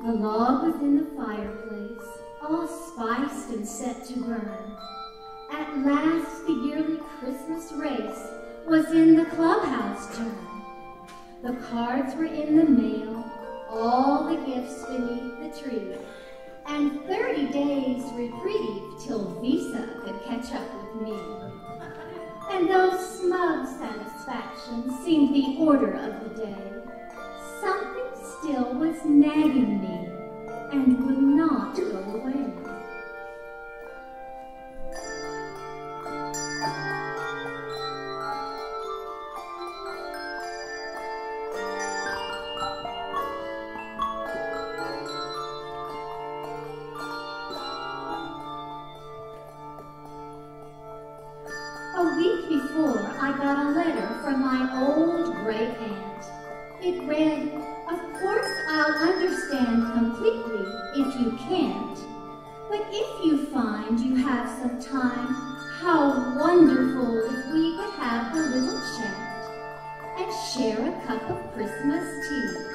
The log was in the fireplace, all spiced and set to burn. At last the yearly Christmas race was in the clubhouse turn. The cards were in the mail, all the gifts beneath the tree, and 30 days reprieve till Visa could catch up with me. And though smug satisfaction seemed the order of the day, something still was nagging me and would not go away. A week before, I got a letter from my old great aunt. It read, "Of course I'll understand completely if you can't, but if you find you have some time, how wonderful if we could have a little chat and share a cup of Christmas tea."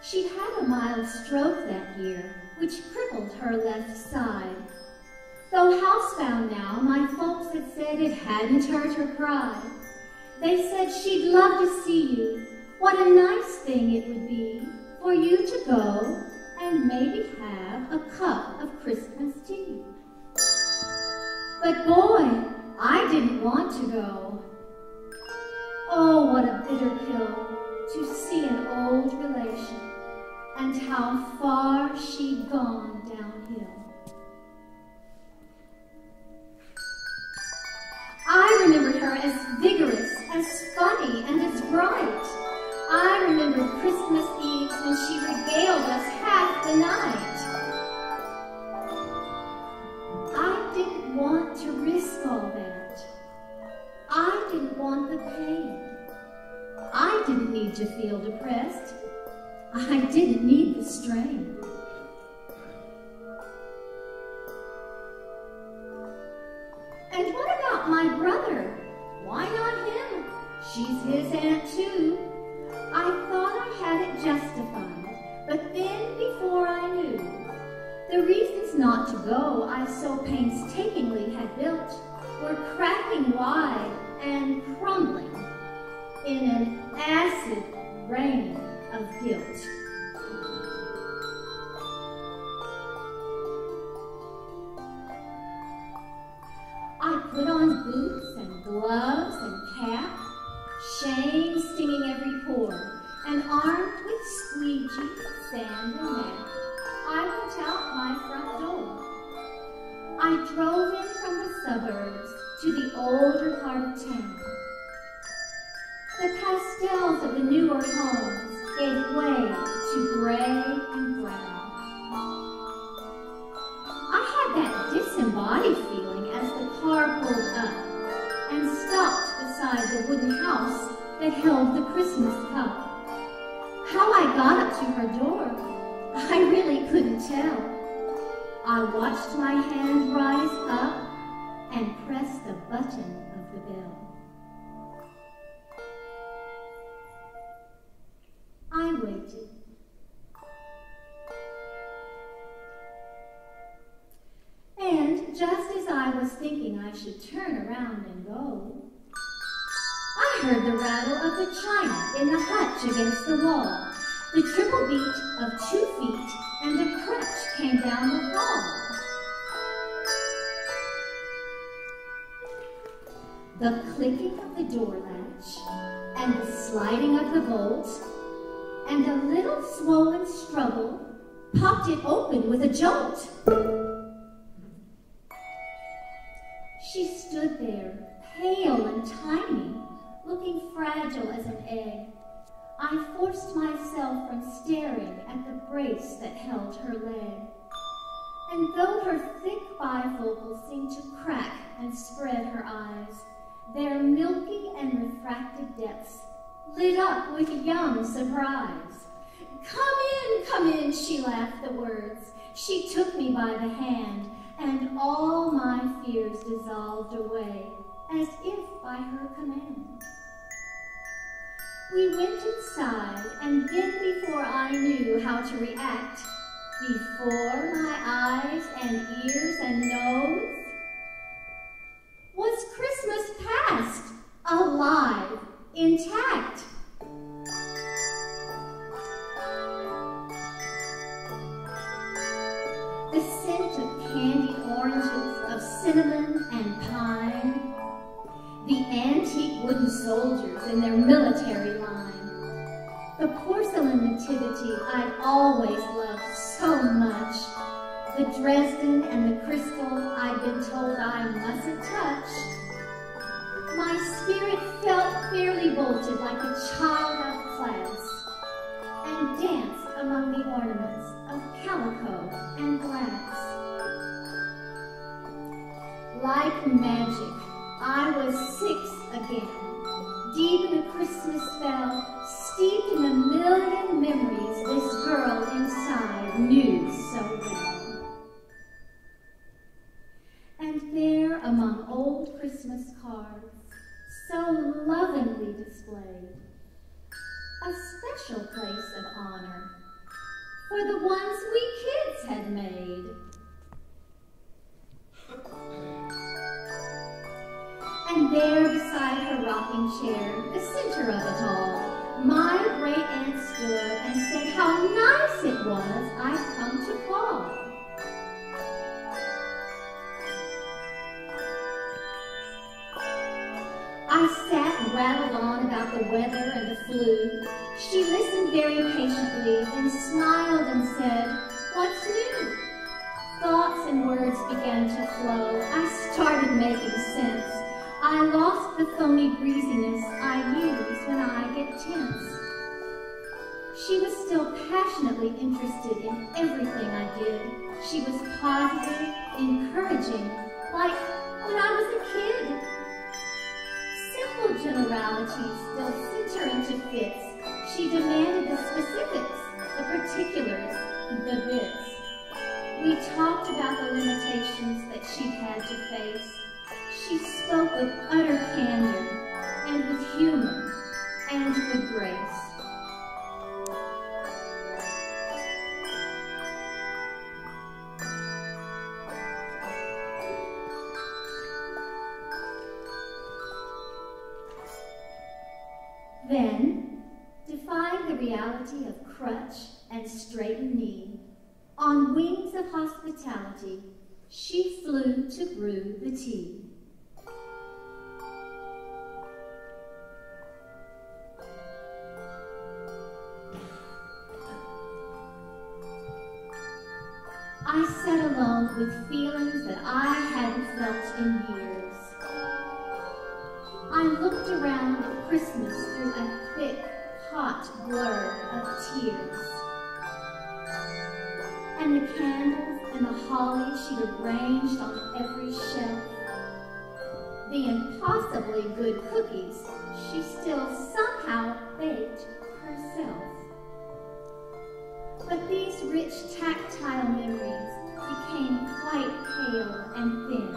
She'd had a mild stroke that year, which crippled her left side. Though housebound now, my folks had said it hadn't hurt her pride. They said she'd love to see you. What a nice thing it would be for you to go and maybe have a cup of Christmas tea. But boy, I didn't want to go. Oh, what a bitter pill to see an old relation, and how far she'd gone downhill. I remembered her as vigorous, as funny, and as bright. I remembered Christmas Eves when she regaled us half the night. I didn't want to risk all that. I didn't want the pain. I didn't need to feel depressed. I didn't need the strain. And what about my brother? Why not him? She's his aunt too. I thought I had it justified, but then before I knew, the reasons not to go I so painstakingly had built were cracking wide and crumbling in an acid rain of guilt. I put on boots and gloves and cap, shame stinging every pore, and armed with squeegee, sand, and map, I went out my front door. I drove in from the suburbs to the older part of town. The pastels of the newer homes gave way to gray and brown. I had that disembodied feeling as the car pulled up and stopped beside the wooden house that held the Christmas cup. How I got up to her door, I really couldn't tell. I watched my hand rise up and press the button of the bell. I waited. And just as I was thinking I should turn around and go, I heard the rattle of the china in the hutch against the wall, the triple beat of 2 feet, and a crutch came down the hall. The clicking of the door latch, and the sliding of the bolt, and a little swollen struggle popped it open with a jolt. She stood there, pale and tiny, looking fragile as an egg. I forced myself from staring at the brace that held her leg. And though her thick bifocals seemed to crack and spread her eyes, their milky and refracted depths lit up with young surprise. Come in, she laughed the words. She took me by the hand, and all my fears dissolved away, as if by her command. We went inside, and then before I knew how to react, before my eyes and ears and nose, was Christmas past, alive, intact. The scent of candied oranges, of cinnamon and pine, the antique wooden soldiers in their military line, the porcelain nativity I'd always loved so much, the Dresden and the crystal I'd been told I mustn't touch. My spirit felt fairly bolted like a child out of class, and danced among the ornaments of calico and glass. Like magic, I was 6 again, deep in a Christmas spell, steeped in a million memories this girl inside knew so well. And there, among old Christmas cards, so lovingly displayed, a special place of honor for the ones we kids had made. And there beside her rocking chair, the center of it all, my great aunt stood and said how nice it was I'd come to call. I sat and rattled on about the weather and the flu. She listened very patiently, then smiled and said, "What's new?" Thoughts and words began to flow. I started making sense. I lost the phony breeziness I use when I get tense. She was still passionately interested in everything I did. She was positive, encouraging, like when I was a kid. Simple generalities still sent her into fits. She demanded the specifics, the particulars, the bits. We talked about the limitations that she'd had to face. She spoke with utter candor, and with humor, and with grace. Then, defying the reality of crutch and straightened knee, on wings of hospitality, she flew to brew the tea. I sat alone with feelings that I hadn't felt in years. I looked around at Christmas through a thick, hot blur of tears. And the candles and the holly she'd arranged on every shelf. The impossibly good cookies she still somehow baked herself. But these rich tactile memories became quite pale and thin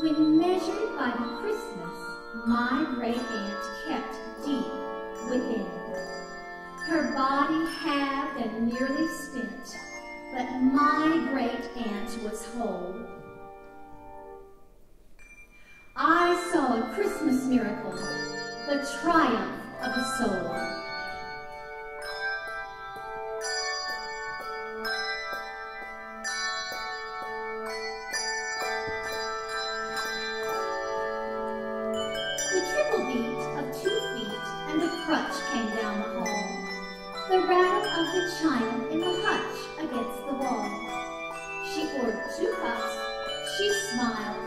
when measured by the Christmas my great aunt kept deep within. Her body halved and nearly spent, but my great aunt was whole. I saw a Christmas miracle, the triumph of a soul. China in the hutch against the wall. She ordered 2 cups, she smiled,